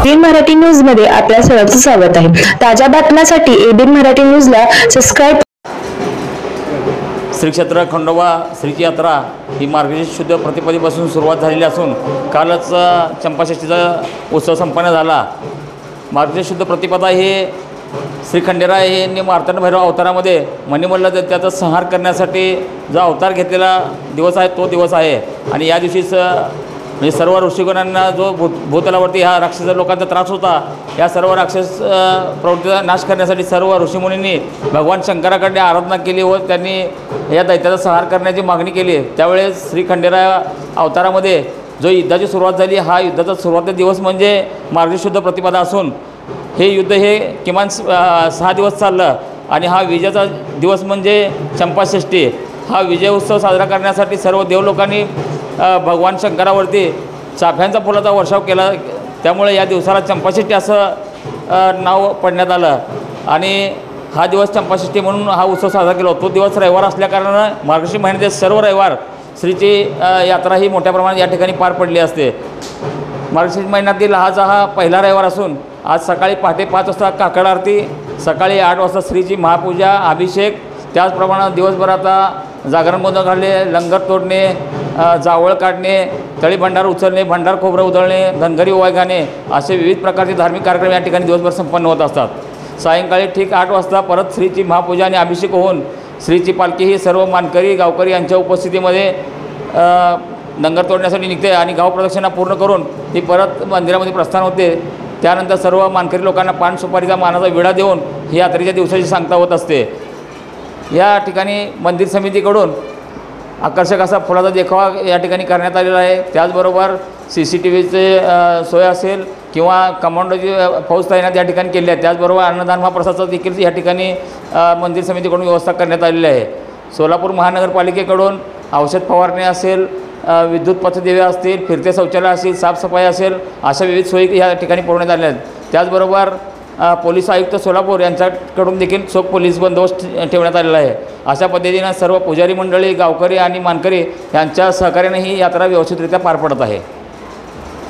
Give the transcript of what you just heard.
ABN Marathi news मध्ये आपल्या सर्वांचं स्वागत आहे। ताज्या बातम्यांसाठी एबीएन मराठी न्यूजला सबस्क्राइब। श्री क्षेत्र खंडोबा श्रीची यात्रा ही मार्गशीर्ष शुद्ध प्रतिपदेपासून सुरुवात झालेली असून कालच चंपाषष्ठीचा उत्सव संपन्न झाला। मार्गशीर्ष शुद्ध प्रतिपदा हे श्री खंडेराय यांनी मार्तंड भैरव अवतारामध्ये मणिमल्ल त्याचा संहार करण्यासाठी जो अवतार घेतलेला दिवस आहे तो दिवस आहे। आणि या दिवशीच म्हणजे सर्व ऋषीगणांना जो भूतलावरती ह्या राक्षस लोकांचा त्रास होता, या सर्व राक्षस प्रवृत्तीचा नाश करण्यासाठी सर्व ऋषीमुनींनी भगवान शंकराकडे आराधना केली व त्यांनी या दैत्याचा संहार करण्याची मागणी केली। त्यावेळेस श्री खंडेराय अवतारामध्ये जो युद्धाची सुरुवात झाली, हा युद्धाचा सुरुवातीचा दिवस म्हणजे मार्गशीर्ष शुद्ध प्रतिपदा असून हे युद्ध हे किमान 6 दिवस चाललं। आणि हा विजयाचा दिवस म्हणजे चंपाषष्ठी। हा विजय उत्सव साजरा करण्यासाठी सर्व देवलोकांनी भगवान शंकरावरती चाफ्यांचा फुलाचा वर्षाव केला, त्यामुळे या दिवसाला चंपाषष्ठी असं नाव पडण्यात आलं। आणि हा दिवस चंपाषष्ठी म्हणून हा उत्सव साजरा केला। तो दिवस रविवार असल्याकारणानं मार्गशीर्ष महिन्यातील सर्व रविवार श्रीची यात्रा ही मोठ्या प्रमाणात या ठिकाणी पार पडली असते। मार्गशीर्ष महिन्यातील हा पहिला रविवार असून आज सकाळी पहाटे 5 वाजता काकड आरती, सकाळी 8 वाजता श्रीची महापूजा, अभिषेक, त्याचप्रमाणे दिवसभर आता जागरण गोंधळ घालणे, लंगर तोडणे, जावळ काढणे, तळी भंडार उचलणे, भंडार खोबरं उधळणे, धनगरी ओवाळ गाणे असे विविध प्रकारचे धार्मिक कार्यक्रम या ठिकाणी दिवसभर संपन्न होत असतात। सायंकाळी ठीक 8 वाजता परत श्रीची महापूजा आणि अभिषेक होऊन श्रीची पालखी ही सर्व मानकरी गावकरी यांच्या उपस्थितीमध्ये लंगर तोडण्यासाठी निघते आणि गाव प्रदक्षिणा पूर्ण करून ती परत मंदिरामध्ये प्रस्थान होते। त्यानंतर सर्व मानकरी लोकांना पान सुपारीचा मानाचा विडा देऊन ही यात्रेच्या दिवसाची सांगता होत असते। या ठिकाणी मंदिर समितीकडून आकर्षक असा फुलाचा देखावा या ठिकाणी करण्यात आलेला आहे। त्याचबरोबर CCTVचे सोय असेल किंवा कमांडोची फौज तैनात या ठिकाणी केली आहे। त्याचबरोबर अन्नदान महाप्रसादाचा देखील या ठिकाणी मंदिर समितीकडून व्यवस्था करण्यात आलेली आहे। सोलापूर महानगरपालिकेकडून औषध फवारणी असेल, विद्युत पथदिवे असतील, फिरते शौचालय असेल, साफसफाई असेल, अशा विविध सोयी या ठिकाणी पुरवण्यात आल्या आहेत। त्याचबरोबर पोलीस आयुक्त सोलापूर यांच्याकडून देखील चोख पोलीस बंदोबस्त ठेवण्यात आलेला आहे। अशा पद्धतीनं सर्व पुजारी मंडळी, गावकरी आणि मानकरी यांच्या सहकार्याने ही यात्रा व्यवस्थितरित्या पार पडत आहे।